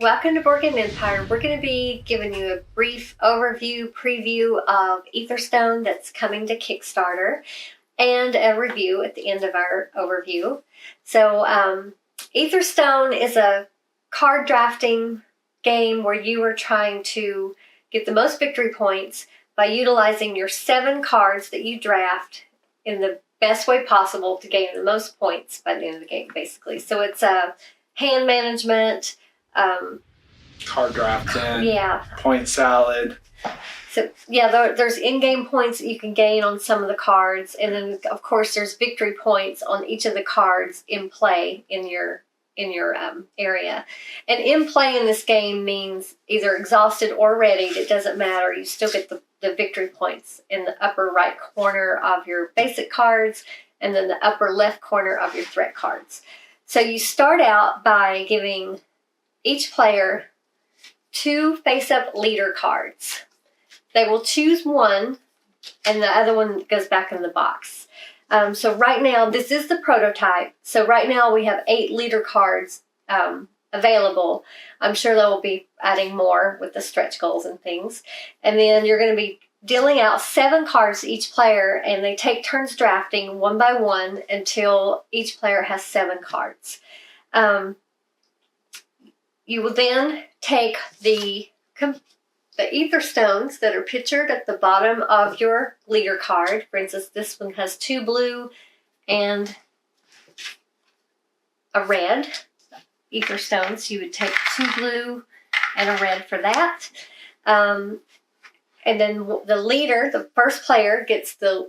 Welcome to Board Game Empire. We're going to be giving you a brief overview, preview of Etherstone that's coming to Kickstarter, and a review at the end of our overview. So, Etherstone is a card drafting game where you are trying to get the most victory points by utilizing your 7 cards that you draft in the best way possible to gain the most points by the end of the game, basically. So it's hand management, card drafting, yeah, point salad. So yeah, there's in-game points that you can gain on some of the cards, and then of course there's victory points on each of the cards in play in your area. And in play in this game means either exhausted or readied. It doesn't matter. You still get the victory points in the upper right corner of your basic cards, and then the upper left corner of your threat cards. So you start out by giving each player 2 face-up leader cards. They will choose one, and the other one goes back in the box. So right now, this is the prototype. So right now we have 8 leader cards available. I'm sure they will be adding more with the stretch goals and things. And then you're going to be dealing out 7 cards to each player, and they take turns drafting one by one until each player has 7 cards. You will then take the Etherstones that are pictured at the bottom of your leader card. For instance, this one has 2 blue and a red Etherstones. You would take 2 blue and a red for that. And then the leader, the first player, gets the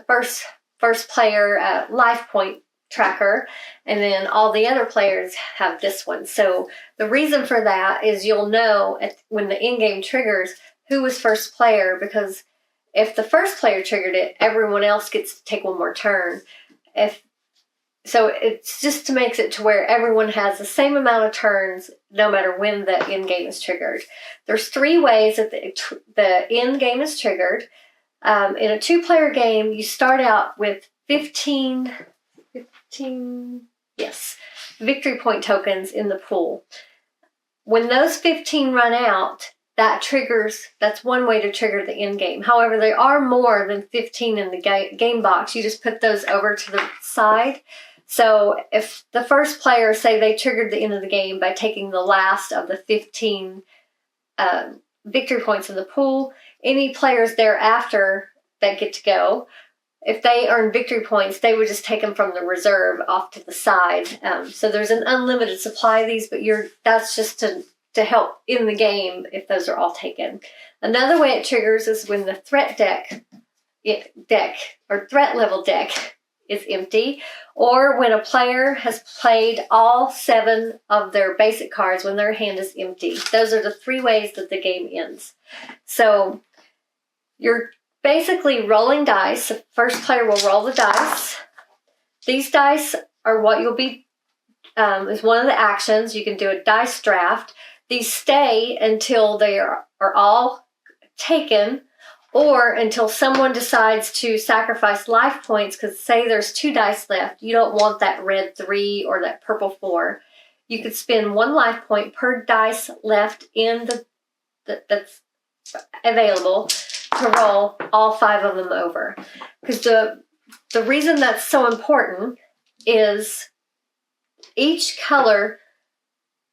first player life point tracker, and then all the other players have this one. So the reason for that is you'll know when the in-game triggers who was first player, because if the first player triggered it, everyone else gets to take one more turn. So it's just to makes it to where everyone has the same amount of turns no matter when the in-game is triggered. There's 3 ways that the in-game is triggered. In a 2-player game, you start out with 15 victory point tokens in the pool. When those 15 run out, that's one way to trigger the end game. However, there are more than 15 in the game box. You just put those over to the side. So if the first player, say they triggered the end of the game by taking the last of the 15 victory points in the pool, any players thereafter that get to go, if they earn victory points, they would just take them from the reserve off to the side. So there's an unlimited supply of these, but that's just to help in the game if those are all taken. Another way it triggers is when the threat deck or threat level deck is empty, or when a player has played all 7 of their basic cards when their hand is empty. Those are the 3 ways that the game ends. So you're basically rolling dice. The first player will roll the dice. These dice are what you'll be, is one of the actions. You can do a dice draft. These stay until they are all taken, or until someone decides to sacrifice life points, because say there's 2 dice left. You don't want that red 3 or that purple 4. You could spend 1 life point per dice left in that's available to roll all 5 of them over. Because the reason that's so important is each color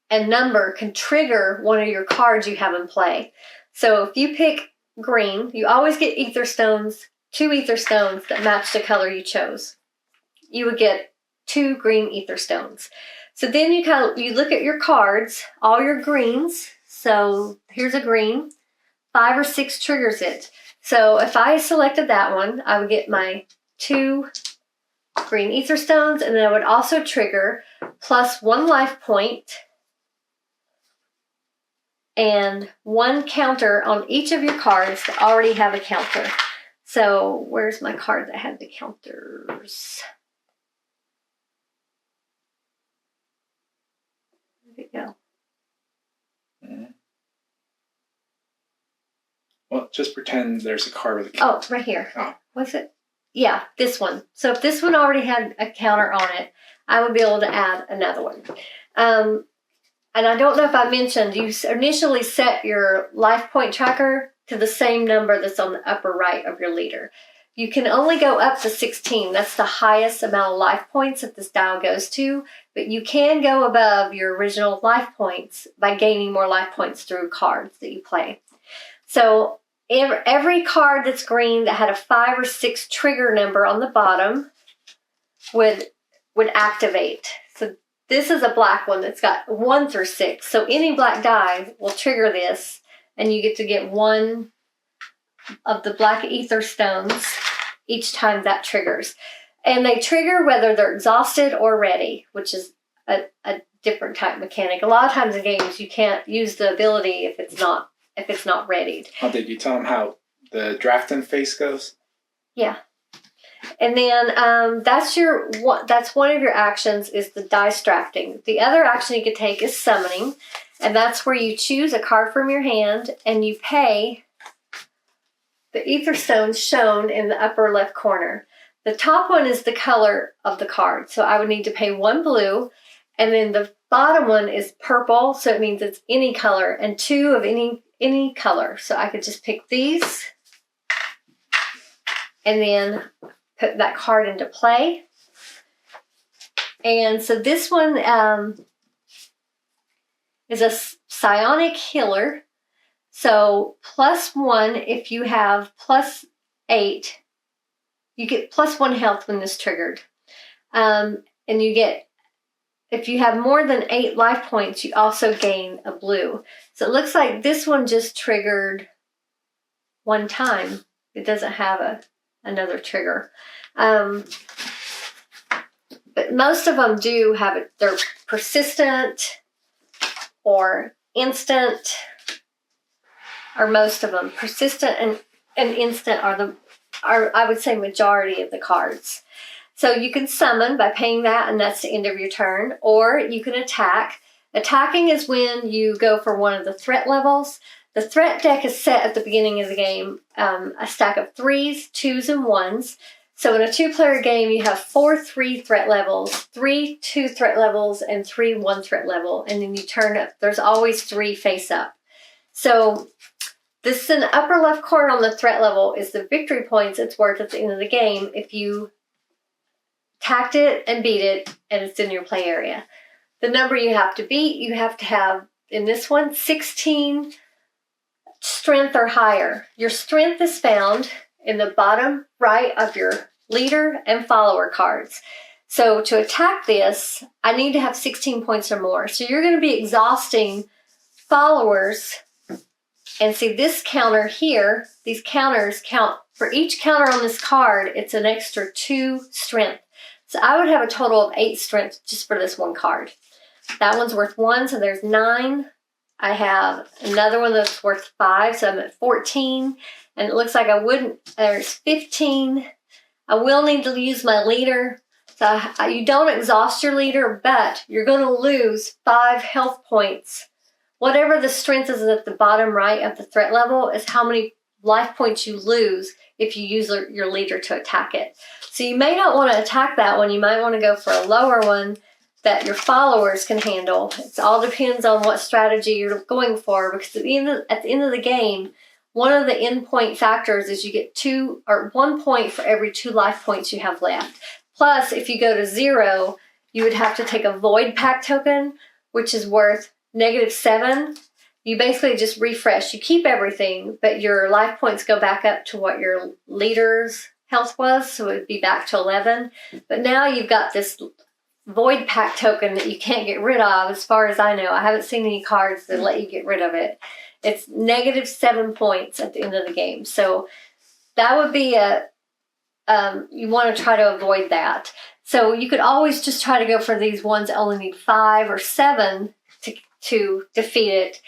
and number can trigger one of your cards you have in play. So if you pick green, you always get 2 Etherstones that match the color you chose. You would get 2 green Etherstones. So then you look at your cards, all your greens. So here's a green. 5 or 6 triggers it. So if I selected that one, I would get my 2 green Etherstones, and then I would also trigger plus 1 life point and 1 counter on each of your cards that already have a counter. So where's my card that had the counters? There we go. Well, just pretend there's a card with a counter. Oh, right here. Oh. Was it? Yeah, this one. So if this one already had a counter on it, I would be able to add another one. and I don't know if I mentioned, you initially set your life point tracker to the same number that's on the upper right of your leader. You can only go up to 16. That's the highest amount of life points that this dial goes to, but you can go above your original life points by gaining more life points through cards that you play. So every card that's green that had a 5 or 6 trigger number on the bottom would activate. So this is a black one that's got 1 through 6. So any black die will trigger this, and you get to get one of the black ether stones each time that triggers. And they trigger whether they're exhausted or ready, which is a different type mechanic. A lot of times in games you can't use the ability if it's not readied. Oh, did you tell them how the drafting phase goes? Yeah. And then that's one of your actions is the dice drafting. The other action you could take is summoning, and that's where you choose a card from your hand and you pay the ether stones shown in the upper left corner. The top one is the color of the card, so I would need to pay 1 blue, and then the bottom one is purple, so it means it's any color, and 2 of any color. So I could just pick these and then put that card into play. And so this one is a psionic healer. So +1 if you have +8. You get +1 health when this triggered. And you get, if you have more than 8 life points, you also gain a blue. So it looks like this one just triggered 1 time. It doesn't have another trigger. But most of them do have it. They're persistent or instant, or most of them. Persistent and instant are I would say majority of the cards. So you can summon by paying that, and that's the end of your turn, or you can attack. Attacking is when you go for one of the threat levels. The threat deck is set at the beginning of the game, a stack of 3s, 2s, and 1s. So in a 2-player game, you have 4 3 threat levels, 3 2 threat levels, and 3 1 threat level. And then you turn up. There's always 3 face up. So this in the upper left corner on the threat level is the victory points it's worth at the end of the game if you attacked it and beat it and it's in your play area. The number you have to beat, you have to have, in this one, 16 strength or higher. Your strength is found in the bottom right of your leader and follower cards. So to attack this, I need to have 16 points or more. So you're going to be exhausting followers. And see this counter here, these counters count, for each counter on this card, it's an extra 2 strength. So I would have a total of 8 strength just for this one card. That one's worth 1, so there's 9. I have another one that's worth 5, so I'm at 14. And it looks like there's 15. I will need to use my leader. So you don't exhaust your leader, but you're going to lose 5 health points. Whatever the strength is at the bottom right of the threat level is how many life points you lose if you use your leader to attack it. So you may not want to attack that one. You might want to go for a lower one that your followers can handle. It all depends on what strategy you're going for, because at the end of the game, one of the end point factors is you get 1 point for every 2 life points you have left. Plus, if you go to 0, you would have to take a void pack token, which is worth -7. You basically just refresh. You keep everything, but your life points go back up to what your leader's health was, so it would be back to 11. But now you've got this void pack token that you can't get rid of, as far as I know. I haven't seen any cards that let you get rid of it. It's -7 points at the end of the game. So that would be you want to try to avoid that. So you could always just try to go for these ones that only need 5 or 7 to defeat it.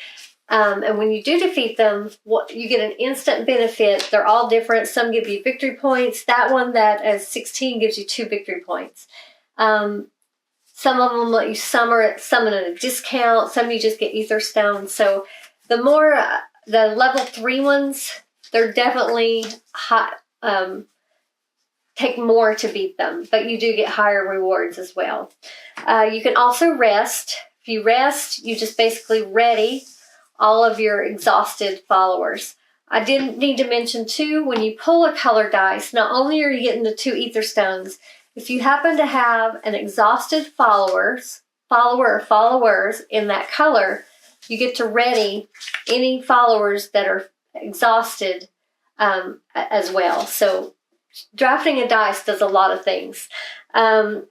And when you do defeat them, you get an instant benefit. They're all different. Some give you victory points. That one that is 16 gives you 2 victory points. Some of them let you summon at a discount. Some you just get ether stones. So the more, the level 3 ones, they're definitely hot, take more to beat them, but you do get higher rewards as well. You can also rest If you rest, you just basically ready all of your exhausted followers. I did need to mention too, when you pull a color dice, not only are you getting the 2 ether stones, if you happen to have an exhausted follower or followers in that color, you get to ready any followers that are exhausted as well. So drafting a dice does a lot of things. So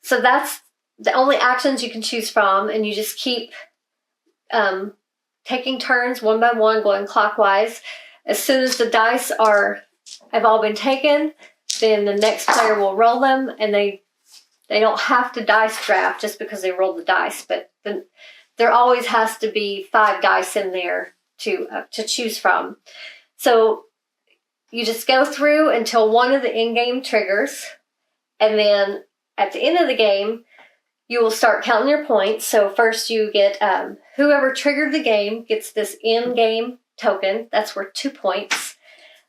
that's the only actions you can choose from, and you just keep taking turns one by one, going clockwise. As soon as the dice have all been taken, then the next player will roll them, and they don't have to dice draft just because they rolled the dice, but there always has to be 5 dice in there to choose from. So you just go through until one of the in-game triggers, and then at the end of the game, you will start counting your points. So first you get, whoever triggered the game gets this in-game token. That's worth 2 points.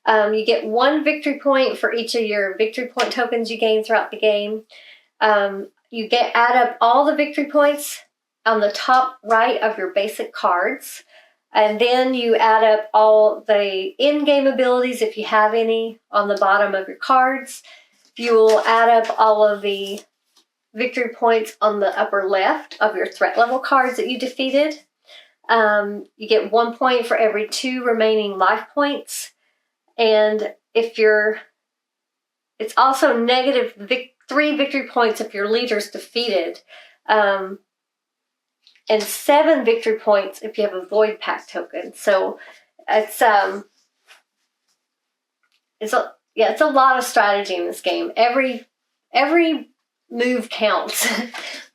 You get 1 victory point for each of your victory point tokens you gain throughout the game. You add up all the victory points on the top right of your basic cards. And then you add up all the in-game abilities, if you have any, on the bottom of your cards. You will add up all of the victory points on the upper left of your threat level cards that you defeated. You get 1 point for every 2 remaining life points. And it's also negative 3 victory points if your leader's defeated. And 7 victory points if you have a Void Pact token. So it's a lot of strategy in this game. Every move counts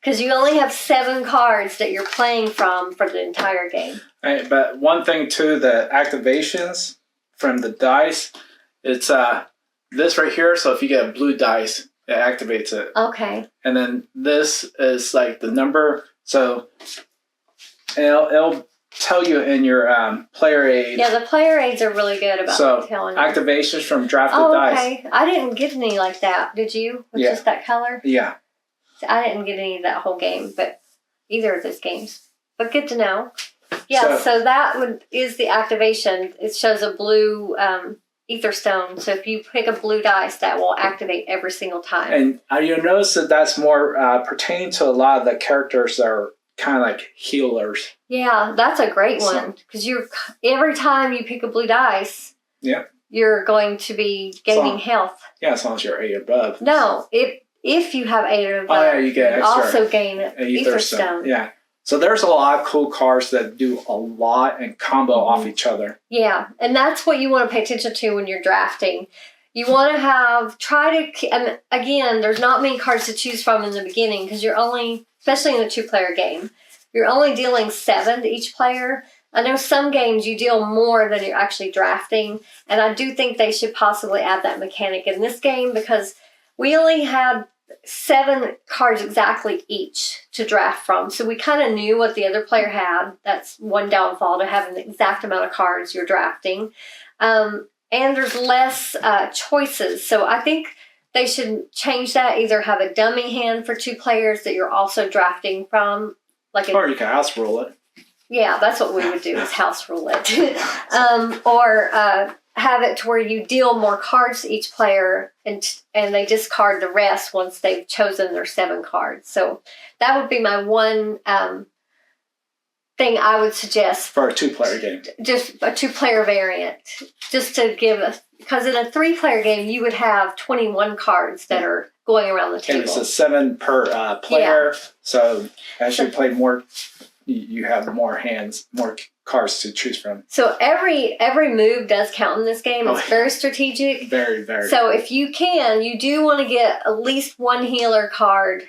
because you only have 7 cards that you're playing from for the entire game. Right, but one thing too, the activations from the dice, it's this right here. So if you get a blue dice, it activates it. Okay. And then this is like the number. So it'll tell you in your player aid. Yeah, the player aids are really good about telling you. Activations from drafted dice. Okay. I didn't get any like that. Did you? With just that color? Yeah. I didn't get any of that whole game, but either of those games. But good to know. Yeah, so that is the activation. It shows a blue Etherstone. So if you pick a blue dice, that will activate every single time. And you'll notice that that's more pertaining to a lot of the characters that are kind of like healers. Yeah, that's a great one because every time you pick a blue dice, you're going to be gaining health. Yeah, as long as you're 8 above. No, if you have 8 or above, you get extra, also gain an Etherstone. Yeah. So there's a lot of cool cards that do a lot and combo off each other. Yeah, and that's what you want to pay attention to when you're drafting. You want to and again, there's not many cards to choose from in the beginning because you're only, especially in a 2-player game, you're only dealing 7 to each player. I know some games you deal more than you're actually drafting, and I do think they should possibly add that mechanic in this game because we only had 7 cards exactly each to draft from. So we kind of knew what the other player had. That's one downfall to having the exact amount of cards you're drafting. And there's less choices. So I think they should change that. Either have a dummy hand for 2 players that you're also drafting from. Or you can house rule it. Yeah, that's what we would do is house rule it. Or have it to where you deal more cards to each player and they discard the rest once they've chosen their 7 cards. So that would be my one thing I would suggest. For a 2-player game. Just a 2-player variant. Just to give because in a 3-player game, you would have 21 cards that are going around the table. And it's a 7 per player. Yeah. So as you play more, you have more cards to choose from. So every move does count in this game. It's very strategic. Very, very. So if you do want to get at least 1 healer card,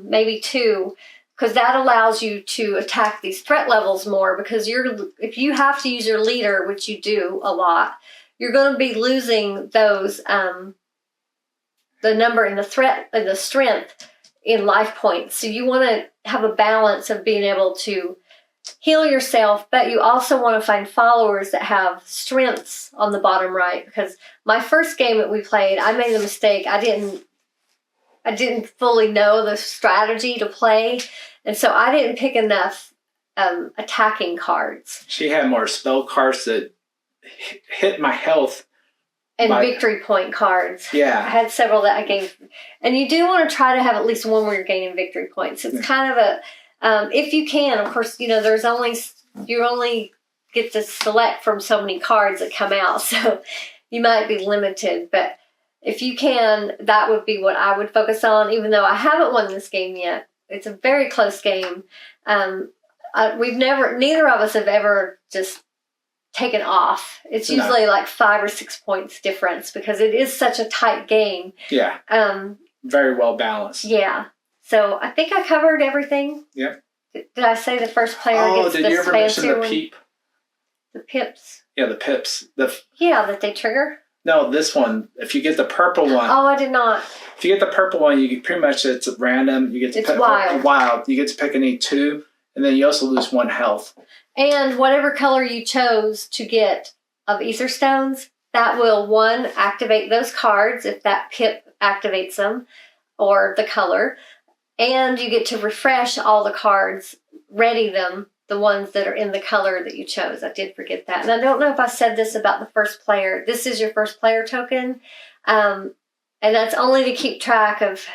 maybe 2, because that allows you to attack these threat levels more. Because if you have to use your leader, which you do a lot, you're going to be losing those the number in the threat and the strength in life points. So you want to have a balance of being able to heal yourself, but you also want to find followers that have strengths on the bottom right. Because my first game that we played, I made a mistake. I didn't fully know the strategy to play, And so I didn't pick enough attacking cards. She had more spell cards that hit my health. And victory point cards. Yeah. I had several that I gained. And you do want to try to have at least one where you're gaining victory points. It's kind of a, if you can, of course, you only get to select from so many cards that come out. So you might be limited. But if you can, that would be what I would focus on, even though I haven't won this game yet. It's a very close game. Neither of us have ever just taken off. It's usually like 5 or 6 points difference because it is such a tight game. Yeah. Very well balanced. Yeah. So I think I covered everything. Yep. Did I say the first player gets the did you ever mention the one? peep? The pips. Yeah, the pips. That they trigger? No, this one. If you get the purple one. Oh, I did not. If you get the purple one, you pretty much, it's random. You get to pick wild. You get to pick any 2, and then you also lose 1 health. And whatever color you chose to get of Etherstones, that will, 1, activate those cards if that pip activates them, or the color. And you get to refresh all the cards, ready them, the ones that are in the color that you chose. I did forget that. And I don't know if I said this about the first player. This is your first player token. And that's only to keep track of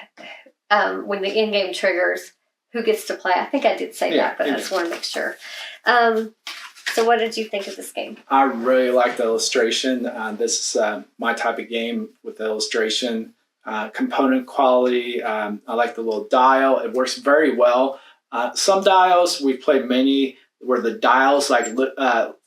when the in-game triggers, who gets to play. I think I did say that, but I just want to make sure. So what did you think of this game? I really like the illustration. This is my type of game with the illustration. Component quality. I like the little dial. It works very well. Some dials, we've played many where the dials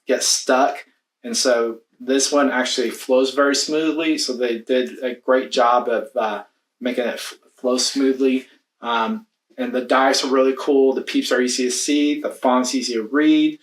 get stuck. And so this one actually flows very smoothly. So they did a great job of making it flow smoothly. And the dice are really cool. The peeps are easy to see. The font's easy to read.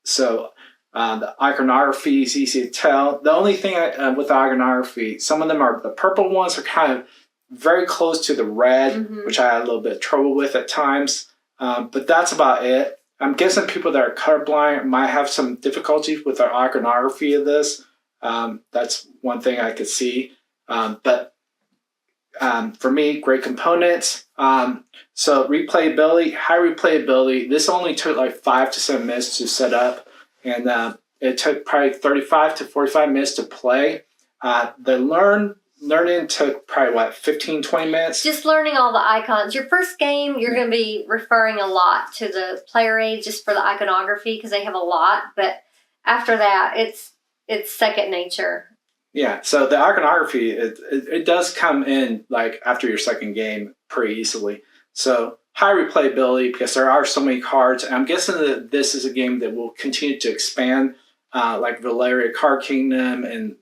So the iconography is easy to tell. The only thing with the iconography, some of them are, the purple ones are kind of very close to the red, which I had a little bit of trouble with at times. But that's about it. I'm guessing people that are colorblind might have some difficulties with the iconography of this. That's one thing I could see. But for me, great components. So replayability, high replayability. This only took like 5 to 7 minutes to set up, and it took probably 35 to 45 minutes to play. The learning took probably 15, 20 minutes. Just learning all the icons. Your first game, you're going to be referring a lot to the player aid just for the iconography because they have a lot. But after that, it's second nature. Yeah, so the iconography, it does come in like after your second game pretty easily. So high replayability because there are so many cards. And I'm guessing that this is a game that will continue to expand, like Valeria Card Kingdom and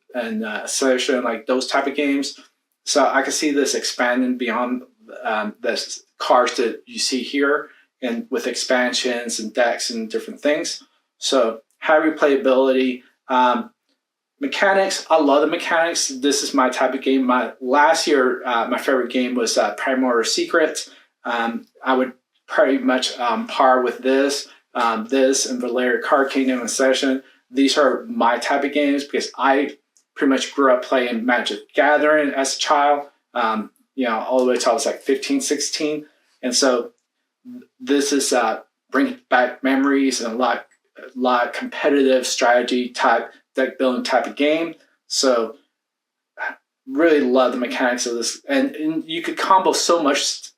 Ascension, like those type of games. So I can see this expanding beyond the cards that you see here, and with expansions and decks and different things. So high replayability. Mechanics, I love the mechanics. This is my type of game. Last year, my favorite game was Primordial Secrets. I would pretty much par with this and Valeria Card Kingdom and Session. These are my type of games because I pretty much grew up playing Magic Gathering as a child, all the way till I was like 15, 16. And so this is bringing back memories and a lot of competitive strategy type, deck building type of game. So really love the mechanics of this. And you could combo so much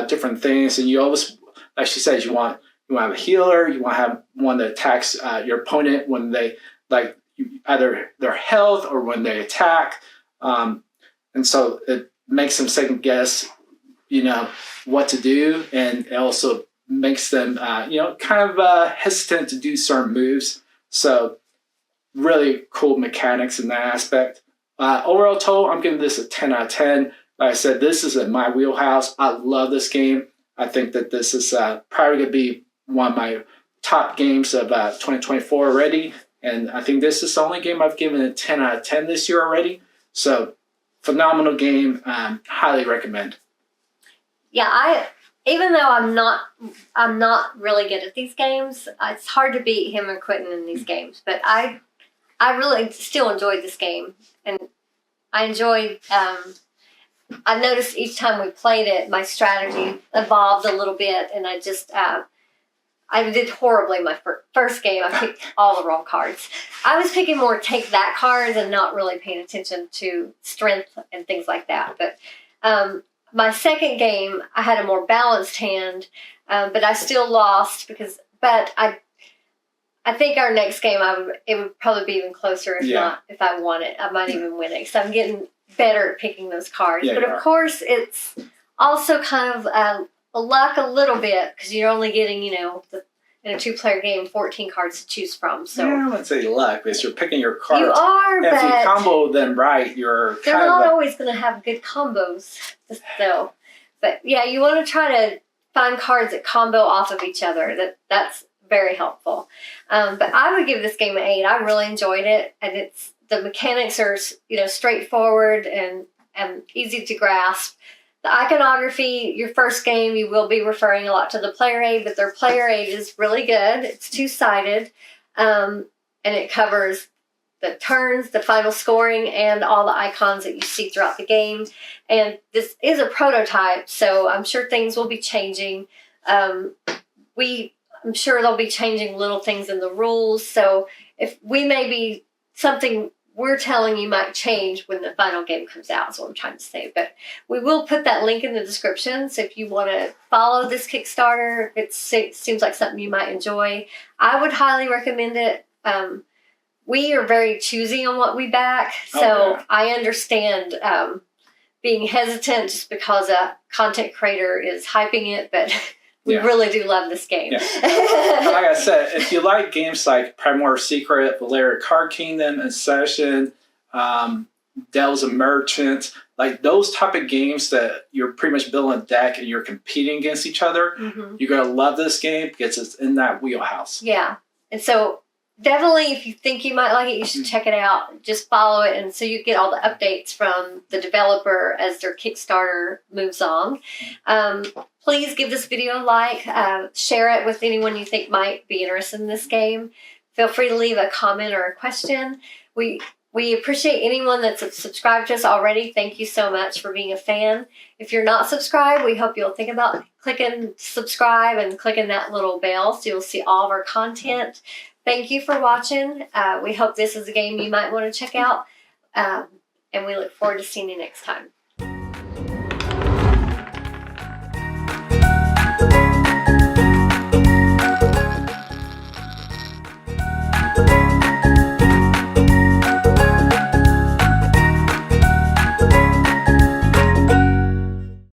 different things. And you always, like she says, you want to have a healer, you want to have one that attacks your opponent when they either their health or when they attack. And so it makes them second guess, what to do. And it also makes them, kind of hesitant to do certain moves. So really cool mechanics in that aspect. Overall total, I'm giving this a 10 out of 10. Like I said, this is in my wheelhouse. I love this game. I think that this is probably going to be one of my top games of 2024 already. And I think this is the only game I've given a 10 out of 10 this year already. So phenomenal game. Highly recommend. Yeah, even though I'm not really good at these games, it's hard to beat him and Quentin in these games. But I really still enjoyed this game, and I enjoyed I noticed each time we played it, my strategy evolved a little bit, and I just I did horribly my first game. I picked all the wrong cards. I was picking more take that cards and not really paying attention to strength and things like that. But my second game, I had a more balanced hand, but I still lost But I think our next game, it would probably be even closer if I won it. I might even win it because I'm getting better at picking those cards. Yeah, but of course, it's also kind of luck a little bit because you're only getting, in a 2-player game, 14 cards to choose from. So I wouldn't say luck, because you're picking your cards. You are, if but you combo them right, they're not always going to have good combos, though. But yeah, you want to try to find cards that combo off of each other. That's very helpful. But I would give this game an 8. I really enjoyed it, and the mechanics are straightforward and easy to grasp. The iconography, your first game, you will be referring a lot to the player aid, but their player aid is really good. It's 2-sided, and it covers the turns, the final scoring, and all the icons that you see throughout the game. And this is a prototype, so I'm sure things will be changing. I'm sure they'll be changing little things in the rules, so if we may be something we're telling you might change when the final game comes out, is what I'm trying to say. But we will put that link in the description, so if you want to follow this Kickstarter, it seems like something you might enjoy. I would highly recommend it. We are very choosy on what we back, so I understand being hesitant just because a content creator is hyping it, but we really do love this game. Yeah. Like I said, if you like games like Primordial Secret, Valerian Card Kingdom, and Session, Devils and Merchants, like those type of games that you're pretty much building a deck and you're competing against each other, you're going to love this game because it's in that wheelhouse. Yeah. And so definitely, if you think you might like it, you should check it out. Just follow it, and so you get all the updates from the developer as their Kickstarter moves on. Please give this video a like. Share it with anyone you think might be interested in this game. Feel free to leave a comment or a question. We appreciate anyone that's subscribed to us already. Thank you so much for being a fan. If you're not subscribed, we hope you'll think about clicking subscribe and clicking that little bell so you'll see all of our content. Thank you for watching. We hope this is a game you might want to check out. And we look forward to seeing you next time.